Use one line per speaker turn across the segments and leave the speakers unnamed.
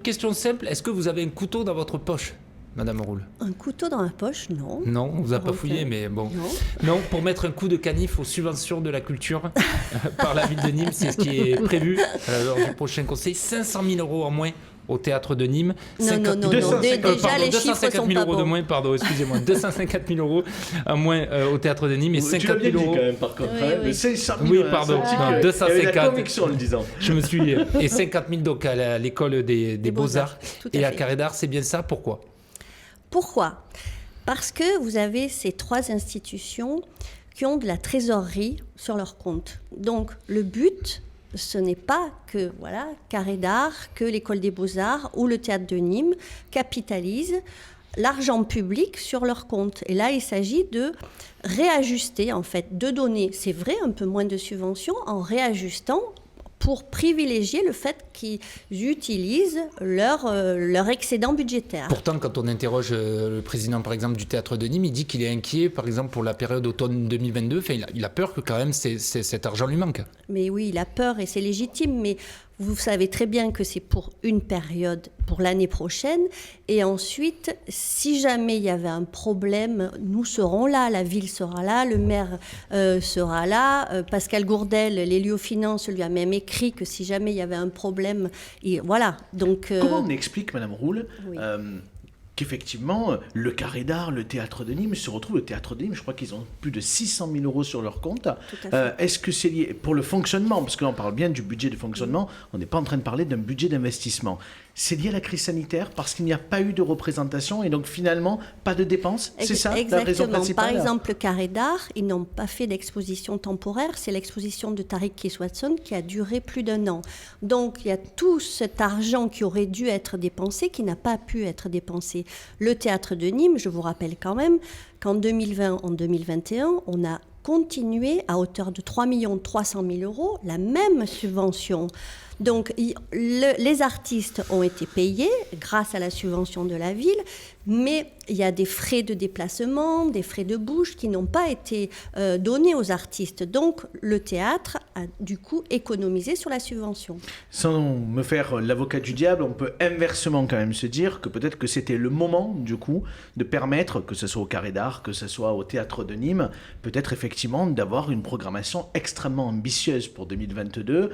question simple, est-ce que vous avez un couteau dans votre poche, Madame Roule?
Un couteau dans la poche, non.
Non, on vous a pas fouillé, mais bon. Non, pour mettre un coup de canif aux subventions de la culture par la ville de Nîmes, c'est ce qui est prévu lors du prochain conseil. 500 000 € en moins au théâtre de Nîmes.
Non. Déjà, les chiffres sont
250 000
pas
€ de
bons.
moins, pardon, excusez-moi. 250 000 € en moins au théâtre de Nîmes et 50 000
Tu l'as bien dit
€.
quand même, par contre.
Oui.
C'est 100 000
Oui, pardon.
c'est un petit peu-
250.
Il y avait la conviction en le disant.
Je me suis... Et 50 000 donc à l'école des Beaux-Arts.
Tout à
Et à
fait.
Carré d'Art, c'est bien ça. Pourquoi?
Pourquoi? Parce que vous avez ces 3 institutions qui ont de la trésorerie sur leur compte. Donc, le but, ce n'est pas que Carré d'Art, que l'École des Beaux-Arts ou le Théâtre de Nîmes capitalisent l'argent public sur leur compte. Et là, il s'agit de réajuster, en fait, de donner, c'est vrai, un peu moins de subventions en réajustant pour privilégier le fait qu'ils utilisent leur excédent budgétaire.
Pourtant, quand on interroge le président, par exemple, du Théâtre de Nîmes, il dit qu'il est inquiet, par exemple, pour la période automne 2022. Enfin, il a peur que quand même cet argent lui manque.
Mais oui, il a peur et c'est légitime, mais vous savez très bien que c'est pour une période, pour l'année prochaine. Et ensuite, si jamais il y avait un problème, nous serons là, la ville sera là, le maire sera là. Pascal Gourdel, l'Héliofinance, lui a même écrit que si jamais il y avait un problème, et voilà. Donc,
Comment on explique, Madame Roule,
Oui.
qu'effectivement, le Carré d'Art, le Théâtre de Nîmes se retrouve, le Théâtre de Nîmes, je crois qu'ils ont plus de 600 000 € sur leur compte.
Tout à fait.
Est-ce que c'est lié pour le fonctionnement, parce que là on parle bien du budget de fonctionnement, on n'est pas en train de parler d'un budget d'investissement. C'est lié à la crise sanitaire parce qu'il n'y a pas eu de représentation et donc finalement pas de dépenses. C'est ça la raison
Exactement.
principale.
Par exemple, le Carré d'Art, ils n'ont pas fait d'exposition temporaire. C'est l'exposition de Tariq Keith Watson qui a duré plus d'1 an. Donc, il y a tout cet argent qui aurait dû être dépensé, qui n'a pas pu être dépensé. Le Théâtre de Nîmes, je vous rappelle quand même qu'en 2020, en 2021, on a continué à hauteur de 3 300 000 € la même subvention. Donc, les artistes ont été payés grâce à la subvention de la ville, mais il y a des frais de déplacement, des frais de bouche qui n'ont pas été donnés aux artistes. Donc, le théâtre a du coup économisé sur la subvention.
Sans me faire l'avocat du diable, on peut inversement quand même se dire que peut-être que c'était le moment du coup de permettre, que ce soit au Carré d'Art, que ce soit au Théâtre de Nîmes, peut-être effectivement d'avoir une programmation extrêmement ambitieuse pour 2022.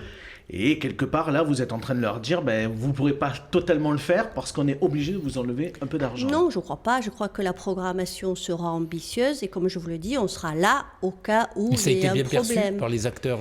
Et quelque part, là, vous êtes en train de leur dire, vous ne pourrez pas totalement le faire parce qu'on est obligé de vous enlever un peu d'argent.
Non, je ne crois pas. Je crois que la programmation sera ambitieuse et comme je vous le dis, on sera là au cas où
Ça a
il y
été
a un
bien
problème.
perçu par les acteurs.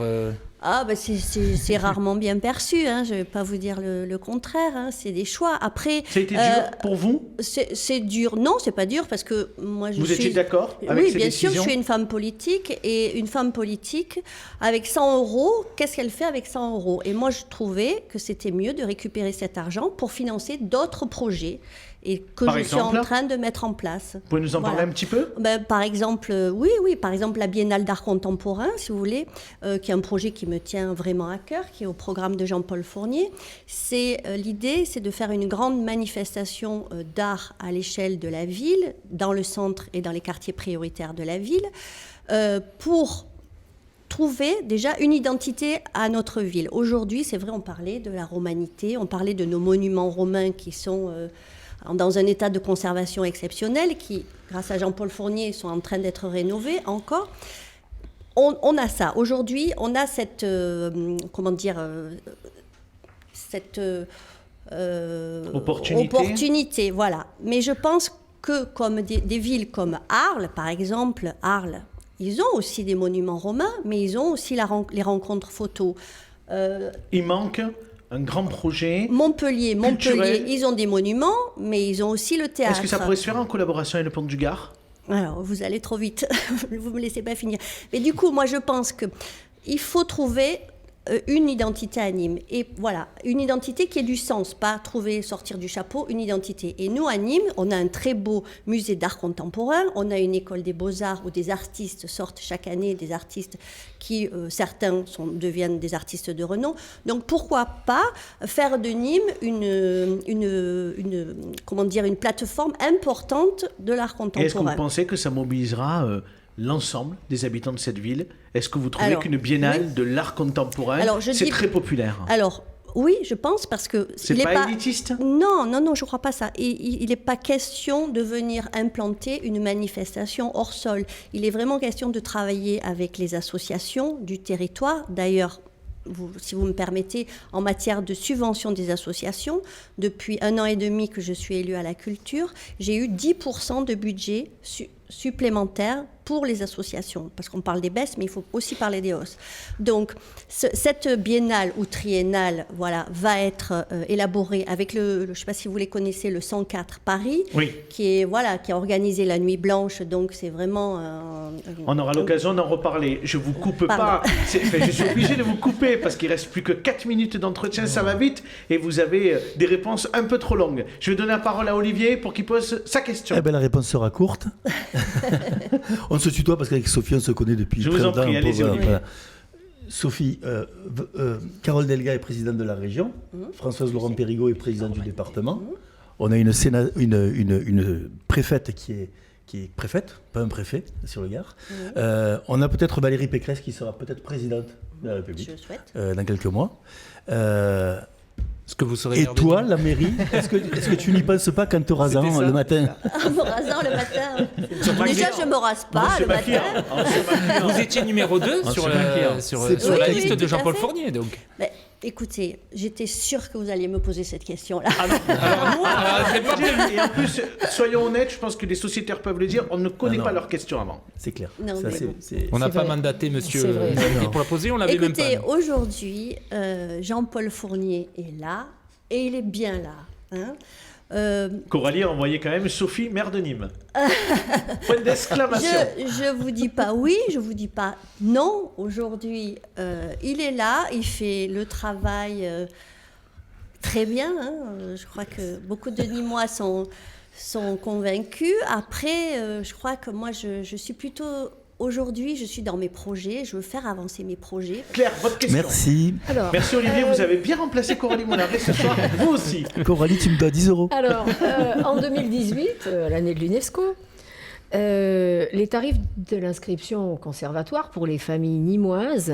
Ah, c'est rarement bien perçu, hein. Je ne vais pas vous dire le contraire, hein. C'est des choix. Après,
Ça a été dur pour vous?
C'est dur. Non, c'est pas dur parce que moi je
Vous
suis...
étiez d'accord avec
Oui,
ces
bien
décisions?
sûr, je suis une femme politique et une femme politique, avec 100 €, qu'est-ce qu'elle fait avec 100 €? Et moi, je trouvais que c'était mieux de récupérer cet argent pour financer d'autres projets et que
Par
je suis
exemple
en train de mettre en place.
Vous pouvez nous en parler un petit peu?
Par exemple, oui, par exemple la Biennale d'art contemporain, si vous voulez, qui est un projet qui me tient vraiment à cœur, qui est au programme de Jean-Paul Fournier. L'idée, c'est de faire une grande manifestation d'art à l'échelle de la ville, dans le centre et dans les quartiers prioritaires de la ville, pour trouver déjà une identité à notre ville. Aujourd'hui, c'est vrai, on parlait de la romanité, on parlait de nos monuments romains qui sont dans un état de conservation exceptionnel, qui, grâce à Jean-Paul Fournier, sont en train d'être rénovés encore. On a ça. Aujourd'hui, on a cette, opportunité, voilà. Mais je pense que comme des villes comme Arles, par exemple, Arles, ils ont aussi des monuments romains, mais ils ont aussi les rencontres photos.
Il manque un grand projet.
Montpellier,
culturel.
ils ont des monuments, mais ils ont aussi le théâtre.
Est-ce que ça pourrait se faire en collaboration avec le Pont du Gard?
Alors, vous allez trop vite, vous ne me laissez pas finir. Mais du coup, moi, je pense qu'il faut trouver une identité à Nîmes. Et voilà, une identité qui ait du sens, pas sortir du chapeau, une identité. Et nous, à Nîmes, on a un très beau musée d'art contemporain, on a une école des beaux-arts où des artistes sortent chaque année, des artistes qui, certains deviennent des artistes de renom. Donc, pourquoi pas faire de Nîmes une plateforme importante de l'art contemporain.
Est-ce que vous pensez que ça mobilisera l'ensemble des habitants de cette ville? Est-ce que vous trouvez qu'une biennale de l'art contemporain, c'est très populaire?
Alors, Oui, je pense, parce que...
C'est pas élitiste ?
Non, je ne crois pas ça. Il n'est pas question de venir implanter une manifestation hors sol. Il est vraiment question de travailler avec les associations du territoire. D'ailleurs, si vous me permettez, en matière de subvention des associations, depuis 1 an et demi que je suis élue à la culture, j'ai eu 10% de budget supplémentaire pour les associations, parce qu'on parle des baisses, mais il faut aussi parler des hausses. Donc, cette biennale ou triennale, voilà, va être élaborée avec je ne sais pas si vous les connaissez, le 104 Paris, qui a organisé la Nuit Blanche, donc c'est vraiment...
On aura l'occasion d'en reparler. Je vous coupe pas, je suis obligé de vous couper, parce qu'il reste plus que 4 minutes d'entretien, ça va vite, et vous avez des réponses un peu trop longues. Je vais donner la parole à Olivier pour qu'il pose sa question.
Eh bien, la réponse sera courte. On se tutoie parce qu'avec Sophie, on se connaît depuis très longtemps. Je vous en prie,
allez-y.
Sophie, Carole Delga est présidente de la région, Françoise Laurent-Périgot est présidente du département. On a une préfète qui est préfète, pas un préfet sur le Gard. On a peut-être Valérie Pécresse qui sera peut-être présidente de la République dans quelques mois. Et toi, la mairie, est-ce que tu n'y penses pas quand tu rases le matin?
En me rasant le matin. Déjà, je ne me rase pas le matin.
Vous étiez numéro 2 sur la liste de Jean-Paul Fournier, donc.
Mais, écoutez, j'étais sûre que vous alliez me poser cette question-là.
Et en plus, soyons honnêtes, je pense que les sociétaires peuvent le dire, on ne connaît pas leurs questions avant.
C'est clair.
Non,
on n'a pas mandaté monsieur pour la poser, on l'avait même pas.
Écoutez, aujourd'hui, Jean-Paul Fournier est là, et il est bien là.
Coralie a envoyé quand même Sophie, maire de Nîmes. Point d'exclamation.
Je vous dis pas oui, je vous dis pas non. Aujourd'hui, il est là, il fait le travail très bien. Je crois que beaucoup de Nîmois sont convaincus. Après, je crois que moi, je suis plutôt... Aujourd'hui, je suis dans mes projets, je veux faire avancer mes projets.
Claire, votre question.
Merci.
Merci Olivier, vous avez bien remplacé Coralie Monaret ce soir, vous aussi.
Coralie, tu me dois 10 €.
Alors, en 2018, l'année de l'UNESCO, les tarifs de l'inscription au conservatoire pour les familles nîmoises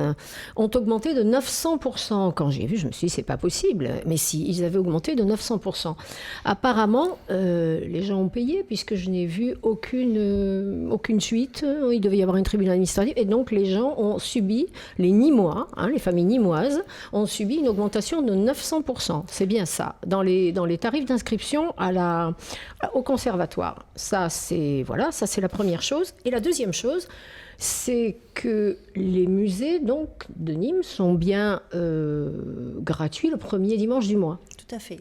ont augmenté de 900%. Quand j'ai vu, je me suis dit, c'est pas possible. Mais si, ils avaient augmenté de 900%. Apparemment, les gens ont payé puisque je n'ai vu aucune suite. Il devait y avoir un tribunal administratif. Et donc, les gens ont subi, les Nîmois, les familles nîmoises, ont subi une augmentation de 900%. C'est bien ça. Dans les tarifs d'inscription au conservatoire. Ça, c'est la première chose. Et la deuxième chose, c'est que les musées donc, de Nîmes sont bien gratuits le premier dimanche du mois.
Tout à fait.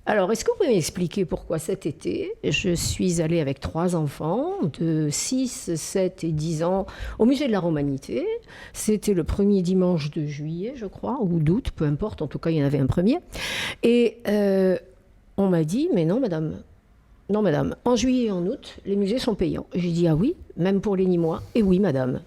Alors, est-ce que vous pouvez m'expliquer pourquoi cet été, je suis allée avec 3 enfants de 6, 7 et 10 ans au musée de la Romanité. C'était le premier dimanche de juillet, je crois, ou d'août, peu importe. En tout cas, il y en avait un premier. Et on m'a dit, mais non, madame, en juillet et en août, les musées sont payants. J'ai dit, ah oui, même pour les Nîmois. Et oui, madame.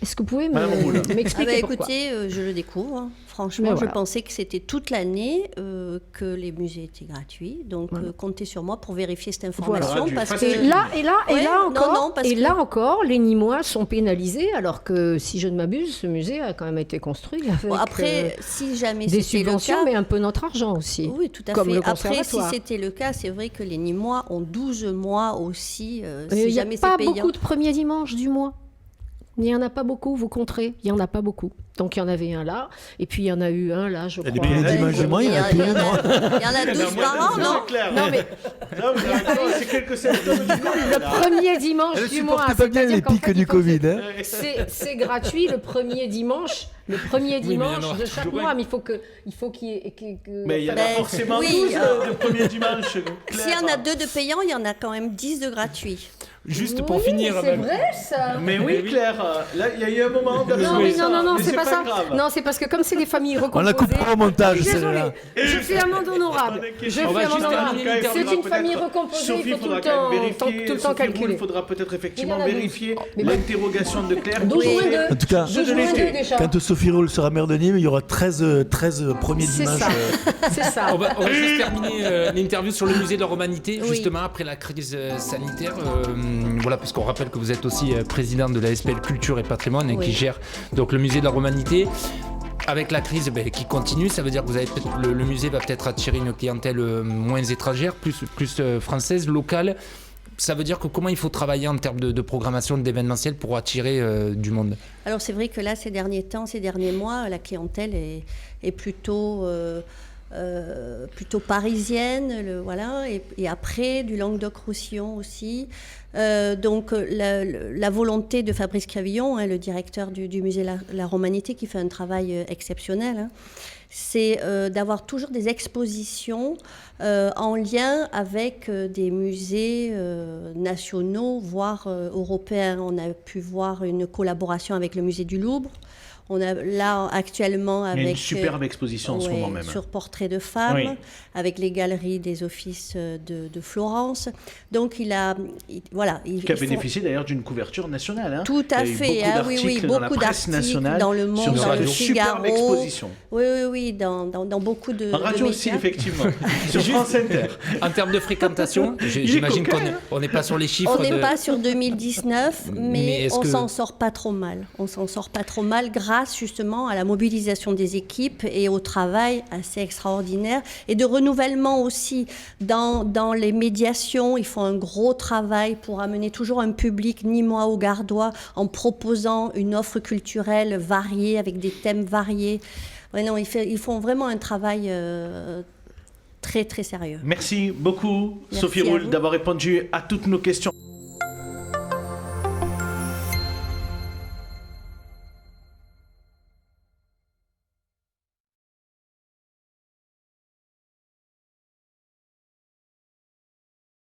Est-ce que vous pouvez m'expliquer pourquoi ?
Écoutez, je le découvre. Franchement, je pensais que c'était toute l'année que les musées étaient gratuits. Donc, comptez sur moi pour vérifier cette information.
Voilà, parce que là encore, les Nîmois sont pénalisés, alors que, si je ne m'abuse, ce musée a quand même été construit avec
après, si jamais
des
c'était
subventions,
le cas,
mais un peu notre argent aussi.
Oui, tout à
comme
fait.
Le
après, si
conservatoire.
c'était le cas, c'est vrai que les Nîmois ont 12 mois aussi.
Il n'y a pas
payant.
beaucoup de premiers dimanches du mois. Il n'y en a pas beaucoup, vous compterez. Il n'y en a pas beaucoup. Donc, il y en avait un là, et puis il y en a eu un là, je crois.
Et les dimanches du mois, il y en a plus un, non ?
Il y en a 12 par an, non ?
Non, mais
c'est quelques symptômes du Covid.
le premier dimanche
Elle
du mois.
supporte pas bien les pics du Covid.
C'est gratuit le premier dimanche. Le premier dimanche de chaque mois, mais il faut qu'il y ait...
Mais il y en a forcément 12 de premier dimanche.
S'il y en a 2 de payants, il y en a quand même 10 de gratuits.
Juste pour finir.
C'est vrai ça.
Mais oui, Claire, là il y a eu un moment.
Non, c'est pas ça.
Grave.
Non, c'est parce que comme c'est des familles recomposées.
On la coupera au montage, celle-là.
Je fais amende honorable. C'est une famille recomposée.
Sophie,
Il faut tout le temps calculer.
Il faudra peut-être effectivement vérifier l'interrogation de Claire.
12 moins 2.
En tout cas,
déjà.
quand Sophie Roule sera maire de Nîmes, il y aura 13 premiers dimanches.
C'est ça.
On va juste terminer l'interview sur le musée de la Romanité, justement après la crise sanitaire. Voilà, parce qu'on rappelle que vous êtes aussi présidente de la SPL Culture et Patrimoine, qui gère donc le musée de la Romanité. avec la crise qui continue, ça veut dire que vous avez le musée va peut-être attirer une clientèle moins étrangère, plus française, locale. Ça veut dire que comment il faut travailler en termes de programmation, d'événementiel pour attirer du monde?
Alors c'est vrai que là, ces derniers mois, la clientèle est plutôt parisienne, voilà, et après du Languedoc-Roussillon aussi. Donc la volonté de Fabrice Cravillon, le directeur du musée La Romanité, qui fait un travail exceptionnel, c'est d'avoir toujours des expositions en lien avec des musées nationaux, voire européens. On a pu voir une collaboration avec le musée du Louvre. On a là actuellement avec...
Il y a une superbe exposition en ce moment même.
Sur portraits de femmes, avec les galeries des offices de Florence. Donc il a... Voilà.
Qui a bénéficié d'ailleurs d'une couverture nationale.
Tout à fait. Beaucoup d'articles dans le Monde, dans le Figaro.
Superbe exposition.
Oui, dans beaucoup de
en radio
de
aussi,
médias.
effectivement. Sur France Inter.
En termes de fréquentation, j'imagine qu'on n'est pas sur les chiffres.
On n'est pas sur 2019, mais on s'en sort pas trop mal. On s'en sort pas trop mal grâce justement à la mobilisation des équipes et au travail assez extraordinaire et de renouvellement aussi dans les médiations. Ils font un gros travail pour amener toujours un public nîmois ou gardois en proposant une offre culturelle variée avec des thèmes variés. Ouais, non, ils font vraiment un travail très très sérieux.
Merci beaucoup, Sophie Roule, d'avoir répondu à toutes nos questions.